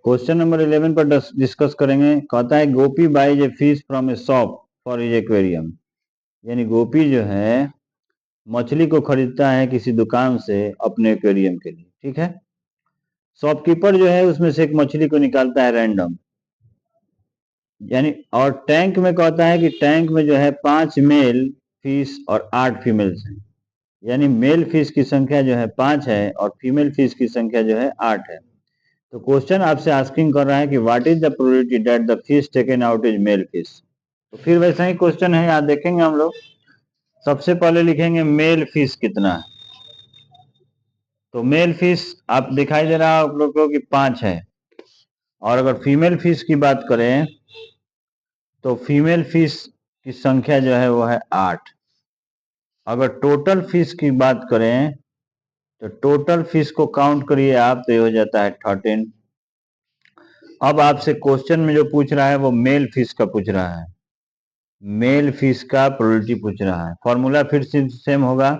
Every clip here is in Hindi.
क्वेश्चन नंबर 11 पर डिस्कस करेंगे। कहता है Gopi buys a fish from a shop for his aquarium. यानी गोपी जो है मछली को खरीदता है किसी दुकान से अपने एक्वेरियम के लिए, ठीक है। शॉपकीपर जो है उसमें से एक मछली को निकालता है रैंडम, यानी और टैंक में कहता है कि टैंक में जो है 5 मेल फिश और 8 फीमेल्स हैं। यानी मेल फिश की संख्या जो है 5 है और फीमेल फिश की संख्या जो है 8 है। तो क्वेश्चन आपसे आस्किंग कर रहा है कि what is the probability that the fish taken out is male fish. तो फिर वैसा ही क्वेश्चन है, यहाँ देखेंगे हम लोग। सबसे पहले लिखेंगे मेल फिश कितना है। तो मेल फिश आप दिखाई दे रहा है आप लोग को कि 5 है। और अगर फीमेल फिश की बात करें तो फीमेल फिश की संख्या जो है वो है 8। अगर टोटल फिश की बात करें तो टोटल फिश को काउंट करिए आप, तो ये हो जाता है 13। अब आपसे क्वेश्चन में जो पूछ रहा है वो मेल फिश का पूछ रहा है, मेल फिश का प्रोबेबिलिटी पूछ रहा है। फॉर्मूला फिर से सेम होगा,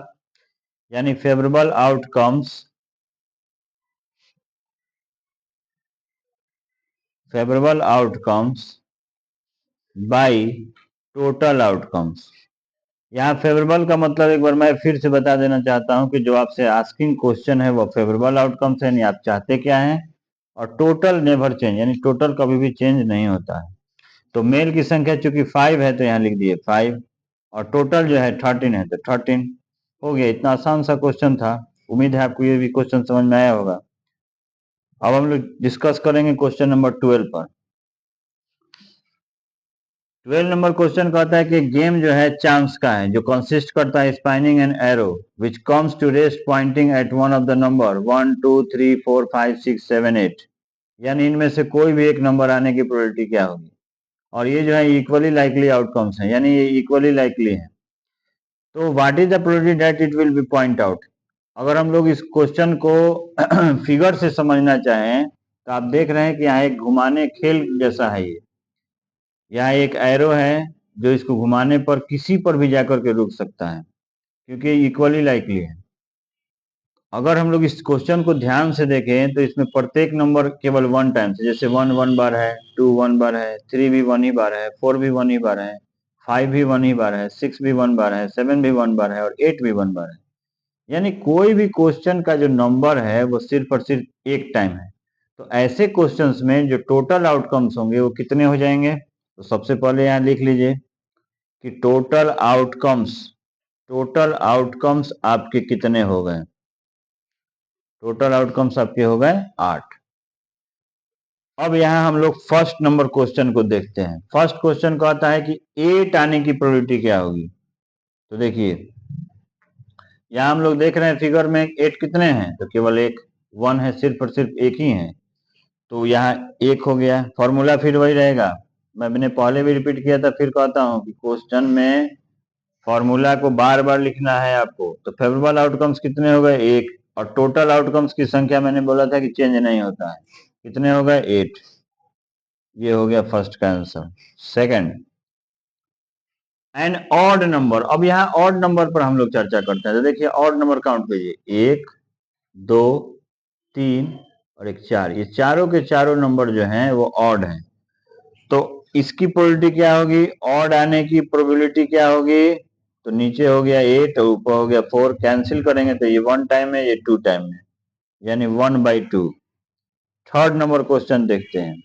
यानी favourable outcomes by total outcomes. यहाँ फेवरेबल का मतलब एक बार मैं फिर से बता देना चाहता हूँ कि जो आपसे आस्किंग क्वेश्चन है वो फेवरेबल आउटकम्स है, यानी आप चाहते क्या हैं। और टोटल नेवर चेंज, यानी टोटल कभी भी चेंज नहीं होता है। तो मेल की संख्या चूंकि 5 है तो यहाँ लिख दिए 5, और टोटल जो है 13 है तो 13 हो गया। इतना आसान सा क्वेश्चन था। उम्मीद है आपको ये भी क्वेश्चन समझ में आया होगा। अब हम लोग डिस्कस करेंगे क्वेश्चन नंबर 12 पर। 12 नंबर क्वेश्चन कहता है कि गेम जो है चांस का है, जो कंसिस्ट करता है spinning an arrow which comes to rest pointing at one of the number 1 2 3 4 5 6 7 8। यानी इनमें से कोई भी एक नंबर आने की प्रोबेबिलिटी क्या होगी। और ये जो है इक्वली लाइकली आउटकम्स हैं, यानी ये इक्वली लाइकली है। तो what is the probability that it will be point out. अगर हम लोग इस क्वेश्चन को फिगर से समझना चाहें तो आप देख रहे हैं कि यहाँ एक घुमाने खेल जैसा है। ये यहाँ एक एरो है जो इसको घुमाने पर किसी पर भी जाकर के रुक सकता है, क्योंकि इक्वली लाइकली है। अगर हम लोग इस क्वेश्चन को ध्यान से देखें तो इसमें प्रत्येक नंबर केवल 1 टाइम से, जैसे 1 1 बार है, 2 1 बार है, 3 भी 1 ही बार है, 4 भी 1 ही बार है, 5 भी 1 ही बार है, 6 भी 1 बार है, 7 भी 1 बार है और 8 भी 1 बार है। यानी कोई भी क्वेश्चन का जो नंबर है वो सिर्फ और सिर्फ एक टाइम है। तो ऐसे क्वेश्चंस में जो टोटल आउटकम्स होंगे वो कितने हो जाएंगे। तो सबसे पहले यहाँ लिख लीजिए कि टोटल आउटकम्स आपके कितने हो गए। टोटल आउटकम्स आपके हो गए 8। अब यहाँ हम लोग फर्स्ट नंबर क्वेश्चन को देखते हैं। फर्स्ट क्वेश्चन कहता है कि 8 आने की प्रोबेबिलिटी क्या होगी। तो देखिए यहाँ हम लोग देख रहे हैं फिगर में 8 कितने हैं, तो केवल एक 1 है, सिर्फ और सिर्फ एक ही है। तो यहाँ 1 हो गया। फॉर्मूला फिर वही रहेगा, मैंने पहले भी रिपीट किया था, फिर कहता हूँ कि क्वेश्चन में फॉर्मूला को बार बार लिखना है आपको। तो फेवरेबल आउटकम्स कितने हो गए 1, और टोटल आउटकम्स की संख्या मैंने बोला था कि चेंज नहीं होता है। कितने हो गए 8। ये हो गया फर्स्ट का answer. Second, an odd number. अब यहाँ ऑड नंबर पर हम लोग चर्चा करते हैं। तो देखिए ऑड नंबर काउंट कीजिए, 1 2 3 और एक 4। ये चारों के चारों नंबर जो हैं वो ऑड हैं। तो इसकी प्रोबेबिलिटी क्या होगी, ऑड आने की प्रोबेबिलिटी क्या होगी। तो नीचे हो गया 8 और ऊपर हो गया 4, कैंसिल करेंगे तो ये 1 टाइम है, ये 2 टाइम है, यानी 1/2। थर्ड नंबर क्वेश्चन देखते हैं।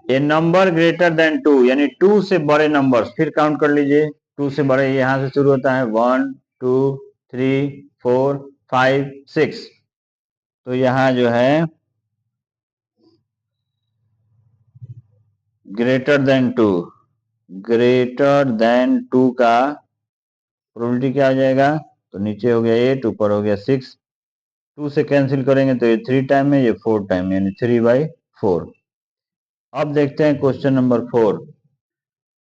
ए नंबर ग्रेटर देन 2, यानी 2 से बड़े नंबर, फिर काउंट कर लीजिए। 2 से बड़े यहां से शुरू होता है 1 2 3 4 5 6। तो यहां जो है ग्रेटर देन 2, ग्रेटर देन 2 का प्रोबेबिलिटी क्या हो जाएगा। तो नीचे हो गया 8, ऊपर हो गया 6। 2 से कैंसिल करेंगे तो ये 3 टाइम है, ये 4 टाइम, यानी 3/4। अब देखते हैं क्वेश्चन नंबर 4।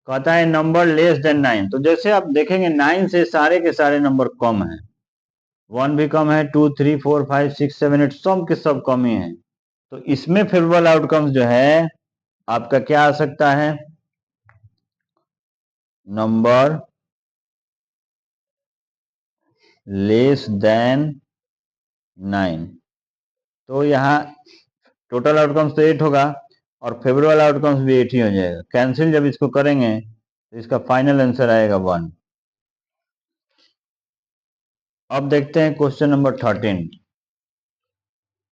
कहता है नंबर लेस देन 9। तो जैसे आप देखेंगे 9 से सारे के सारे नंबर कम हैं। 1 भी कम है, 2 3 4 5 6 7 8 सब के सब कम ही है। तो इसमें फेवरेबल आउटकम्स जो है आपका क्या आ सकता है, नंबर लेस देन 9। तो यहाँ टोटल आउटकम्स तो 8 होगा और फेवरेबल आउटकम्स भी 8 ही हो जाएगा। कैंसिल जब इसको करेंगे तो इसका फाइनल आंसर आएगा 1। अब देखते हैं क्वेश्चन नंबर 13।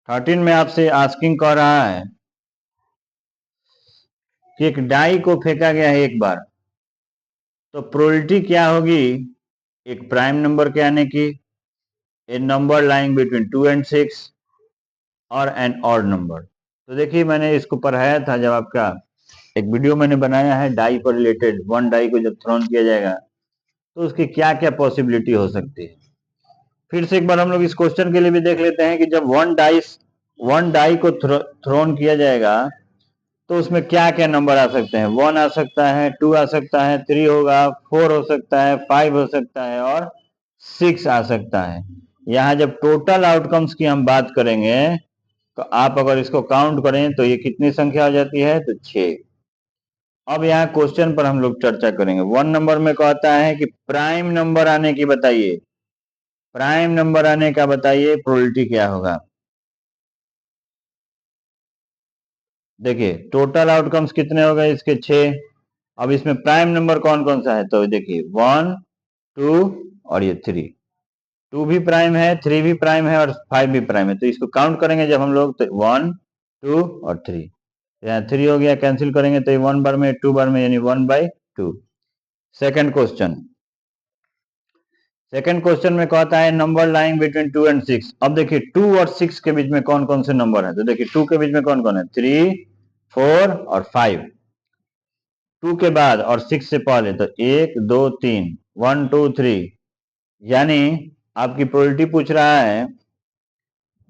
13 में आपसे आस्किंग कर रहा है कि एक डाई को फेंका गया है एक बार, तो प्रोबेबिलिटी क्या होगी एक प्राइम नंबर के आने की, ए नंबर लाइंग बिटवीन 2 and 6 और एन ऑड नंबर। तो देखिए मैंने इसको पढ़ाया था जब आपका एक वीडियो मैंने बनाया है डाई पर रिलेटेड, वन डाई को जब थ्रोन किया जाएगा तो उसकी क्या क्या पॉसिबिलिटी हो सकती है। फिर से एक बार हम लोग इस क्वेश्चन के लिए भी देख लेते हैं कि जब वन डाई को थ्रोन किया जाएगा तो उसमें क्या क्या नंबर आ सकते हैं। 1 आ सकता है, 2 आ सकता है, 3 होगा, 4 हो सकता है, 5 हो सकता है और 6 आ सकता है। यहाँ जब टोटल आउटकम्स की हम बात करेंगे तो आप अगर इसको काउंट करें तो ये कितनी संख्या हो जाती है, तो 6। अब यहाँ क्वेश्चन पर हम लोग चर्चा करेंगे। 1 नंबर में कहता है कि प्राइम नंबर आने की बताइए, प्राइम नंबर आने का बताइए प्रोबेबिलिटी क्या होगा। देखिए टोटल आउटकम्स कितने हो गए इसके, 6। अब इसमें प्राइम नंबर कौन कौन सा है, तो देखिए 1, 2 और ये 3। 2 भी प्राइम है, 3 भी प्राइम है और 5 भी प्राइम है। तो इसको काउंट करेंगे जब हम लोग तो 1, 2 और 3। यहाँ 3 हो गया, कैंसिल करेंगे तो ये 1 बार में 2 बार में यानी 1/2। सेकंड क्वेश्चन, सेकंड क्वेश्चन में कहता है नंबर लाइंग बिटवीन 2 and 6। अब देखिए 2 और 6 के बीच में कौन कौन से नंबर है, तो देखिए 2 के बीच में कौन कौन है, 3, 4 और 5। 2 के बाद और 6 से पहले तो 1, 2, 3, 1, 2, 3। यानी आपकी प्रोबेबिलिटी पूछ रहा है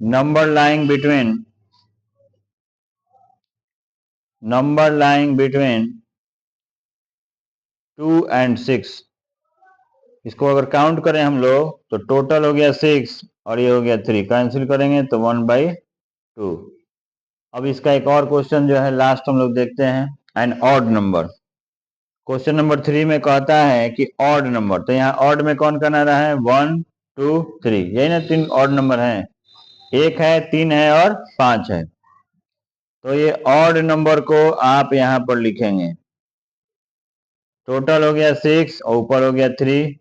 नंबर लाइंग बिटवीन 2 and 6। इसको अगर काउंट करें हम लोग तो टोटल हो गया 6 और ये हो गया 3, कैंसिल करेंगे तो 1/2। अब इसका एक और क्वेश्चन जो है लास्ट हम लोग देखते हैं, an odd number. Question number 3 में कहता है कि ऑड नंबर, तो यहाँ ऑड में कौन कौन आ रहा है, 1, 2, 3, यही ना 3 ऑड नंबर हैं, 1 है, 3 है और 5 है। तो ये ऑड नंबर को आप यहाँ पर लिखेंगे, टोटल हो गया 6 और ऊपर हो गया 3,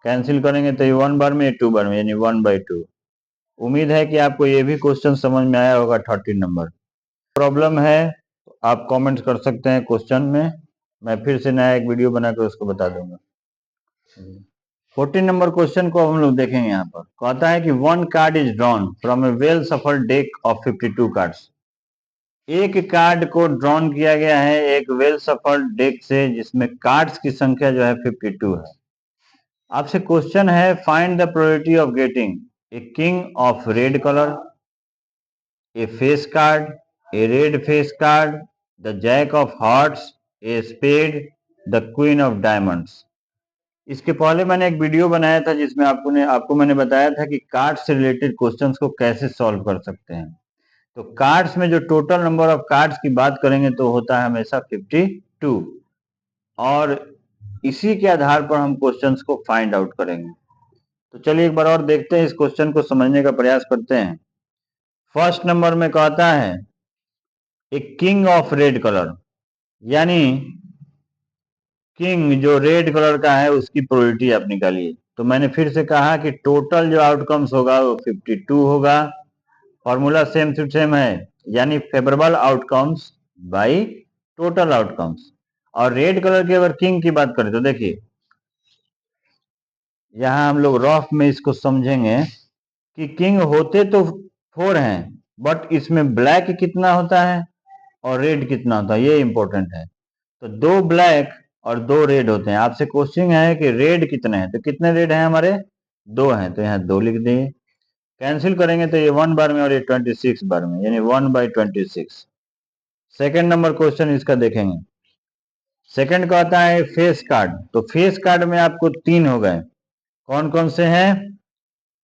कैंसिल करेंगे तो ये 1 बार में 2 बार में यानी 1/2। उम्मीद है कि आपको ये भी क्वेश्चन समझ में आया होगा। 13 नंबर प्रॉब्लम है तो आप कमेंट कर सकते हैं क्वेश्चन में, मैं फिर से नया एक वीडियो बनाकर उसको बता दूंगा। 14 नंबर क्वेश्चन को हम लोग देखेंगे। यहाँ पर कहता है कि 1 card is drawn from A well shuffled deck of 52 cards. एक कार्ड को ड्रॉन किया गया है एक वेल सफल्ड डेक से जिसमें कार्ड्स की संख्या जो है 52 है। आपसे क्वेश्चन है find the probability of getting a king of red colour, a face card, a red face card, the jack of hearts, a spade, the queen of diamonds। इसके पहले मैंने एक वीडियो बनाया था जिसमें आपको मैंने बताया था कि कार्ड्स से रिलेटेड क्वेश्चंस को कैसे सॉल्व कर सकते हैं। तो कार्ड्स में जो टोटल नंबर ऑफ कार्ड्स की बात करेंगे तो होता है हमेशा 52 और इसी के आधार पर हम क्वेश्चंस को फाइंड आउट करेंगे। तो चलिए एक बार और देखते हैं, इस क्वेश्चन को समझने का प्रयास करते हैं। फर्स्ट नंबर में कहता है एक किंग ऑफ रेड कलर, यानी किंग जो रेड कलर का है उसकी प्रोबेबिलिटी आप निकालिए। तो मैंने फिर से कहा कि टोटल जो आउटकम्स होगा वो 52 होगा। फॉर्मूला सेम टू सेम है, यानी favourable outcomes by total outcomes. और रेड कलर की अगर किंग की बात करें तो देखिए यहां हम लोग रफ में इसको समझेंगे कि किंग होते तो 4 हैं बट इसमें ब्लैक कितना होता है और रेड कितना होता है, ये इंपॉर्टेंट है। तो 2 ब्लैक और 2 रेड होते हैं। आपसे क्वेश्चन है कि रेड कितने हैं, तो कितने रेड हैं हमारे, 2 हैं, तो यहाँ 2 लिख दिए। कैंसिल करेंगे तो ये 1 बार में और ये 26 बार में यानी 1/26। सेकंड नंबर क्वेश्चन इसका देखेंगे। सेकंड कहता है फेस कार्ड, तो फेस कार्ड में आपको 3 हो गए, कौन कौन से हैं,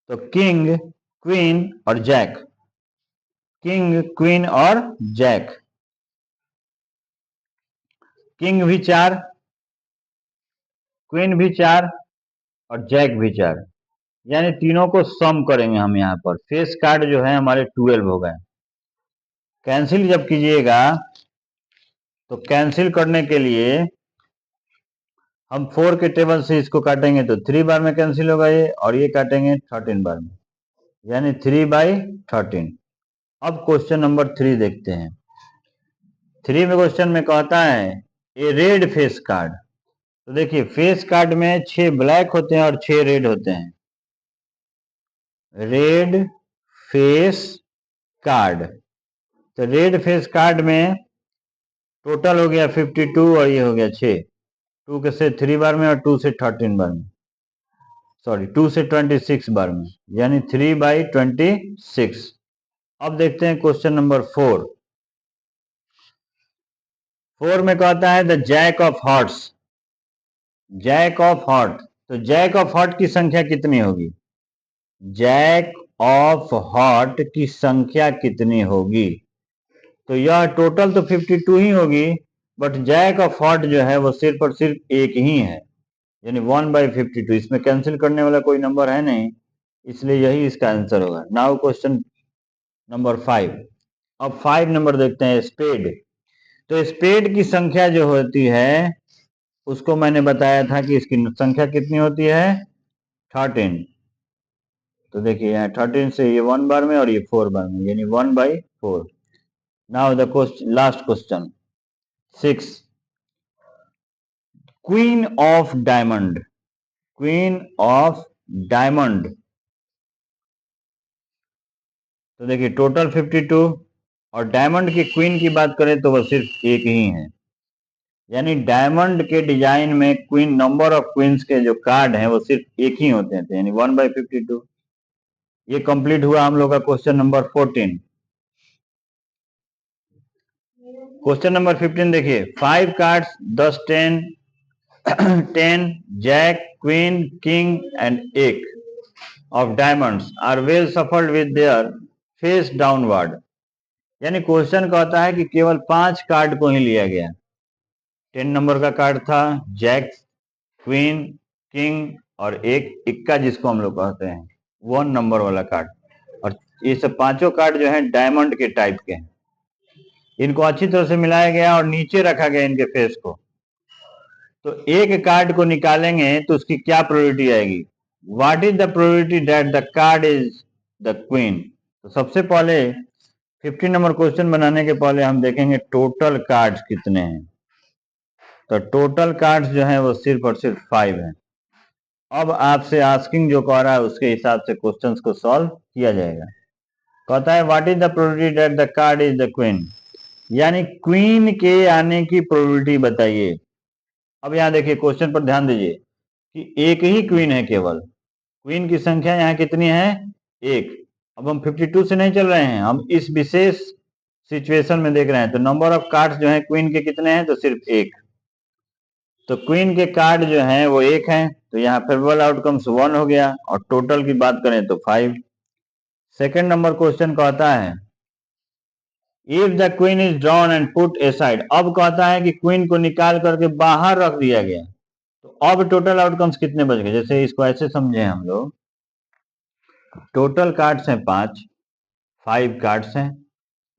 तो किंग, क्वीन और जैक। किंग, क्वीन और जैक। किंग भी 4, क्वीन भी 4 और जैक भी 4, यानी तीनों को सम करेंगे हम। यहाँ पर फेस कार्ड जो है हमारे 12 हो गए। कैंसिल जब कीजिएगा तो कैंसिल करने के लिए हम 4 के टेबल से इसको काटेंगे तो 3 बार में कैंसिल होगा ये, और ये काटेंगे 13 बार में, यानी 3/13। अब क्वेश्चन नंबर 3 देखते हैं। 3 में क्वेश्चन में कहता है ए रेड फेस कार्ड। तो देखिए फेस कार्ड में 6 ब्लैक होते हैं और 6 रेड होते हैं। रेड फेस कार्ड, तो रेड फेस कार्ड में टोटल हो गया 52 और ये हो गया 6। 2 के से 3 बार में और 2 से 13 बार में, सॉरी 2 से 26 बार में, यानी 3/26। अब देखते हैं क्वेश्चन नंबर 4। 4 में कहता है the jack of hearts. Jack of heart, तो जैक ऑफ हार्ट की संख्या कितनी होगी? जैक ऑफ हार्ट की संख्या कितनी होगी? तो यह टोटल तो 52 ही होगी, बट जैक ऑफ हार्ट जो है वो सिर्फ और सिर्फ एक ही है, यानी 1/52। इसमें कैंसिल करने वाला कोई नंबर है नहीं, इसलिए यही इसका आंसर होगा। Now question number 5। अब 5 नंबर देखते हैं, स्पेड। तो स्पेड की संख्या जो होती है उसको मैंने बताया था कि इसकी संख्या कितनी होती है, 13। तो देखिए यहाँ 13 से ये 1 बार में और ये 4 बार में, यानी 1/4। Now the question, last question 6। Queen of diamond. Queen of diamond, तो देखिए टोटल 52 और डायमंड की क्वीन की बात करें तो वह सिर्फ एक ही है, यानी डायमंड के डिजाइन में क्वीन, नंबर ऑफ क्वींस के जो कार्ड हैं वो सिर्फ एक ही होते हैं, यानी 1/52। ये कंप्लीट हुआ हम लोग का क्वेश्चन नंबर 14। क्वेश्चन नंबर 15 देखिए, 5 cards 10 10 10 jack queen king and ace of diamonds are well shuffled with their face downward. यानी क्वेश्चन कहता है कि केवल 5 कार्ड को ही लिया गया। 10 नंबर का कार्ड था, जैक, क्वीन, किंग और एक इक्का जिसको हम लोग कहते हैं, 1 नंबर वाला कार्ड। और ये सब पांचों कार्ड जो है डायमंड के टाइप के हैं। इनको अच्छी तरह से मिलाया गया और नीचे रखा गया इनके फेस को। तो एक कार्ड को निकालेंगे तो उसकी क्या प्रोबेबिलिटी आएगी? What is the probability that the card is the queen? तो सबसे पहले 15 नंबर क्वेश्चन बनाने के पहले हम देखेंगे टोटल कार्ड्स कितने हैं। तो टोटल कार्ड्स जो है वो सिर्फ और सिर्फ 5 हैं। अब आपसे आस्किंग जो कह रहा है उसके हिसाब से क्वेश्चंस को सॉल्व किया जाएगा। कहता है what is the probability that the card is the queen, यानी क्वीन के आने की प्रोबेबिलिटी बताइए। अब यहाँ देखिए क्वेश्चन पर ध्यान दीजिए कि एक ही क्वीन है, केवल क्वीन की संख्या यहाँ कितनी है, एक। अब हम 52 से नहीं चल रहे हैं, हम इस विशेष सिचुएशन में देख रहे हैं। तो नंबर ऑफ कार्ड्स जो है क्वीन के कितने हैं, तो सिर्फ एक। तो क्वीन के कार्ड जो हैं वो एक हैं, तो यहाँ फेवरेबल आउटकम्स 1 हो गया, और टोटल की बात करें तो 5। सेकेंड नंबर क्वेश्चन कहता है if the queen is drawn and put aside. अब कहता है कि क्वीन को निकाल करके बाहर रख दिया गया, तो अब टोटल आउटकम्स कितने बच गए? जैसे इसको ऐसे समझे हम लोग, टोटल कार्ड्स हैं 5, 5 कार्ड्स हैं,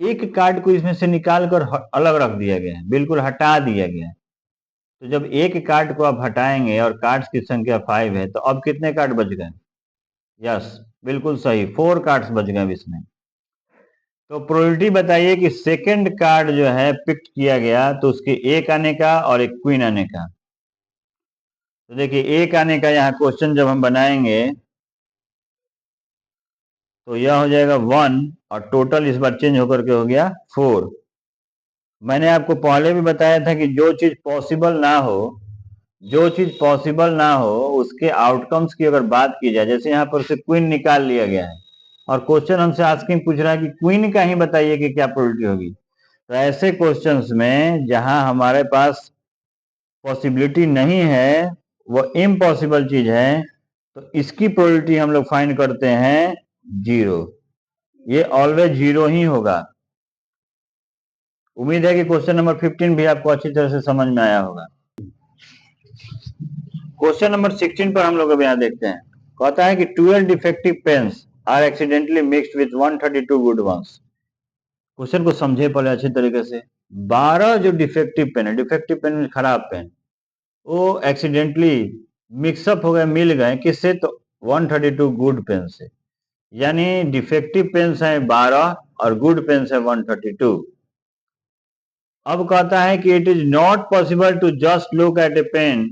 एक कार्ड को इसमें से निकाल कर अलग रख दिया गया है, बिल्कुल हटा दिया गया है। तो जब एक कार्ड को आप हटाएंगे और कार्ड्स की संख्या 5 है, तो अब कितने कार्ड बच गए? यस, बिल्कुल सही, 4 कार्ड्स बच गए इसमें। तो प्रोबेबिलिटी बताइए कि सेकंड कार्ड जो है पिक किया गया तो उसके एक आने का और एक क्वीन आने का। तो देखिए एक आने का यहाँ क्वेश्चन जब हम बनाएंगे तो यह हो जाएगा 1, और टोटल इस बार चेंज होकर के हो गया 4। मैंने आपको पहले भी बताया था कि जो चीज पॉसिबल ना हो, जो चीज पॉसिबल ना हो उसके आउटकम्स की अगर बात की जाए, जैसे यहाँ पर से क्वीन निकाल लिया गया है और क्वेश्चन हमसे आस्किंग पूछ रहा है कि क्वीन का ही बताइए कि क्या प्रोबेबिलिटी होगी। तो ऐसे क्वेश्चंस में जहां हमारे पास पॉसिबिलिटी नहीं है, वो इम्पॉसिबल चीज है, तो इसकी प्रोबेबिलिटी हम लोग फाइंड करते हैं 0। ये ऑलवेज 0 ही होगा। उम्मीद है कि क्वेश्चन नंबर 15 भी आपको अच्छी तरह से समझ में आया होगा। क्वेश्चन नंबर 16 पर हम लोग अब यहाँ देखते हैं। कहता है कि 12 defective pens are accidentally mixed with 132 good ones. Question को समझे पहले अच्छे तरीके से। 12 जो डिफेक्टिव पेन है, डिफेक्टिव पेन में खराब पेन, वो एक्सीडेंटली मिक्सअप हो गए, मिल गए किससे, तो 132 गुड पेन से। यानी डिफेक्टिव पेन्स है 12 और गुड पेन्स है 132। अब कहता है कि it is not possible to just look at a pen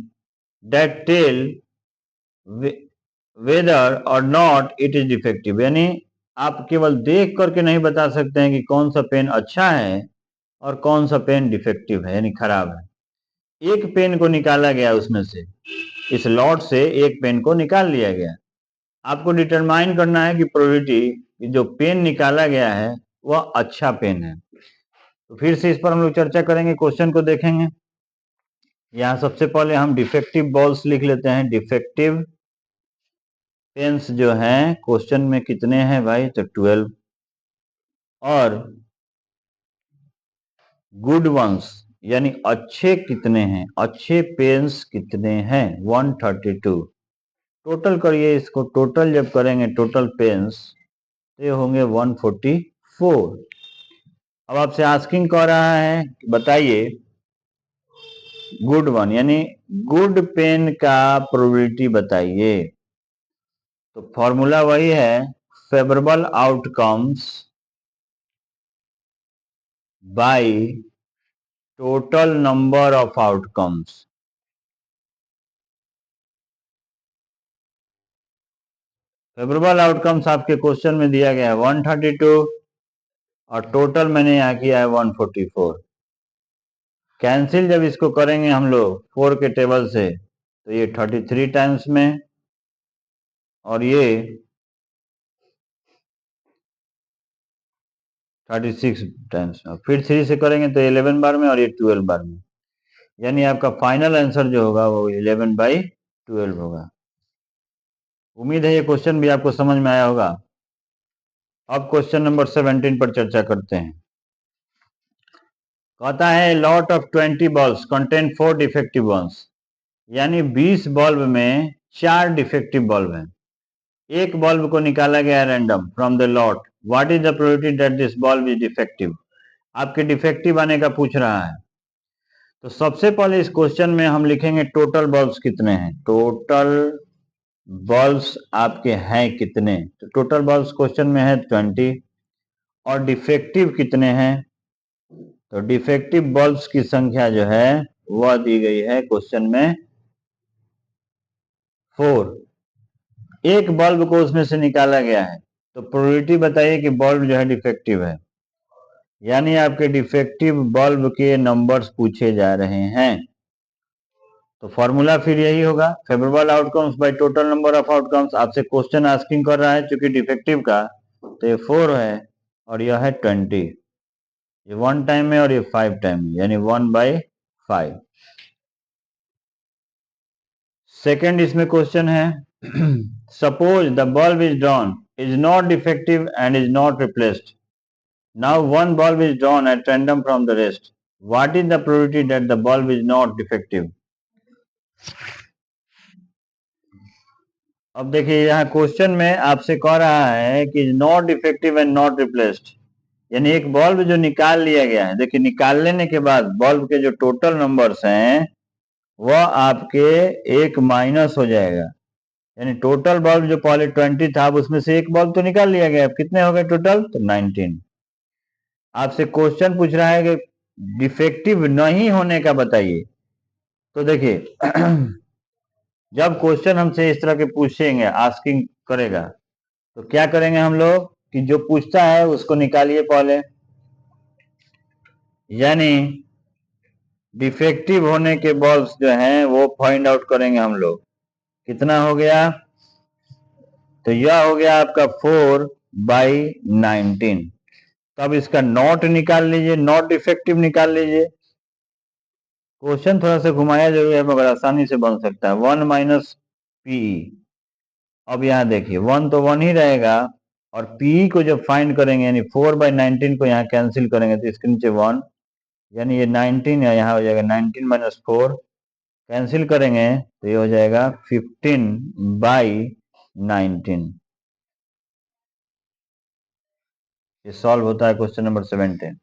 that tell whether or not it is defective. यानी आप केवल देख करके नहीं बता सकते हैं कि कौन सा पेन अच्छा है और कौन सा पेन डिफेक्टिव है, यानी खराब है। एक पेन को निकाला गया उसमें से, इस लॉट से एक पेन को निकाल लिया गया। आपको डिटरमाइन करना है कि प्रोबेबिलिटी जो पेन निकाला गया है वह अच्छा पेन है। तो फिर से इस पर हम लोग चर्चा करेंगे, क्वेश्चन को देखेंगे। यहाँ सबसे पहले हम डिफेक्टिव बॉल्स लिख लेते हैं। डिफेक्टिव पेन्स जो हैं क्वेश्चन में कितने हैं भाई, तो 12। और गुड वंस यानी अच्छे कितने हैं, अच्छे पेन्स कितने हैं, 132। टोटल करिए इसको, टोटल जब करेंगे टोटल पेन्स तो ये होंगे 144। अब आपसे आस्किंग कर रहा है बताइए गुड वन यानी गुड पेन का प्रोबेबिलिटी बताइए। तो फॉर्मूला वही है, favourable outcomes by total number of outcomes. Favourable outcomes आपके क्वेश्चन में दिया गया है 132 और टोटल मैंने यहाँ किया है 144। कैंसिल जब इसको करेंगे हम लोग 4 के टेबल से तो ये 33 टाइम्स में और ये 36 टाइम्स में, फिर 3 से करेंगे तो 11 बार में और ये 12 बार में। यानी आपका फाइनल आंसर जो होगा वो 11/12 होगा। उम्मीद है ये क्वेश्चन भी आपको समझ में आया होगा। अब क्वेश्चन नंबर 17 पर चर्चा करते हैं। कहता है lot of 20 bulbs contain 4 defective ones. यानी 20 बल्ब में 4 डिफेक्टिव बल्ब हैं। एक बल्ब को निकाला गया random from the lot, what is the probability that this bulb is defective. आपके डिफेक्टिव आने का पूछ रहा है। तो सबसे पहले इस क्वेश्चन में हम लिखेंगे टोटल बल्ब्स कितने हैं, टोटल बल्ब्स आपके हैं कितने। तो टोटल बल्ब्स क्वेश्चन में है 20 और डिफेक्टिव कितने हैं, तो डिफेक्टिव बल्ब्स की संख्या जो है वह दी गई है क्वेश्चन में 4। एक बल्ब को उसमें से निकाला गया है, तो प्रोबेबिलिटी बताइए कि बल्ब जो है डिफेक्टिव है। यानी आपके डिफेक्टिव बल्ब के नंबर्स पूछे जा रहे हैं। तो फॉर्मूला फिर यही होगा, favourable outcomes by total number of outcomes. आपसे क्वेश्चन आस्किंग कर रहा है चूंकि डिफेक्टिव का, तो ये 4 है और यह है 20। ये 1 टाइम में और ये 5 टाइम में, यानी 1/5। सेकेंड इसमें क्वेश्चन है suppose the bulb is drawn is not defective and is not replaced. Now one bulb is drawn at random from the rest, what is the probability that the bulb is not defective. अब देखिए यहाँ क्वेश्चन में आपसे कह रहा है कि not defective and not replaced, यानी एक बल्ब जो निकाल लिया गया है। देखिए निकाल लेने के बाद बल्ब के जो टोटल नंबर्स हैं वह आपके एक माइनस हो जाएगा। यानी टोटल बल्ब जो पहले 20 था, अब उसमें से एक बल्ब तो निकाल लिया गया, अब कितने हो गए टोटल, तो 19। आपसे क्वेश्चन पूछ रहा है कि डिफेक्टिव नहीं होने का बताइए। तो देखिए जब क्वेश्चन हमसे इस तरह के पूछेंगे, आस्किंग करेगा, तो क्या करेंगे हम लोग कि जो पूछता है उसको निकालिए पहले। यानी डिफेक्टिव होने के बल्ब्स जो हैं वो फाइंड आउट करेंगे हम लोग। कितना हो गया, तो यह हो गया आपका 4/19। तब इसका नॉट निकाल लीजिए, नॉट डिफेक्टिव निकाल लीजिए। क्वेश्चन थोड़ा सा घुमाया जरूर है मगर आसानी से बन सकता है। 1 माइनस पीई। अब यहाँ देखिए 1 तो 1 ही रहेगा और पीई को जब फाइंड करेंगे यानी 4/19 को यहाँ कैंसिल करेंगे तो इसके नीचे 1, यानी ये 19 है, यहाँ हो जाएगा 19 माइनस 4, कैंसिल करेंगे तो ये हो जाएगा 15/19। ये सॉल्व होता है क्वेश्चन नंबर 17।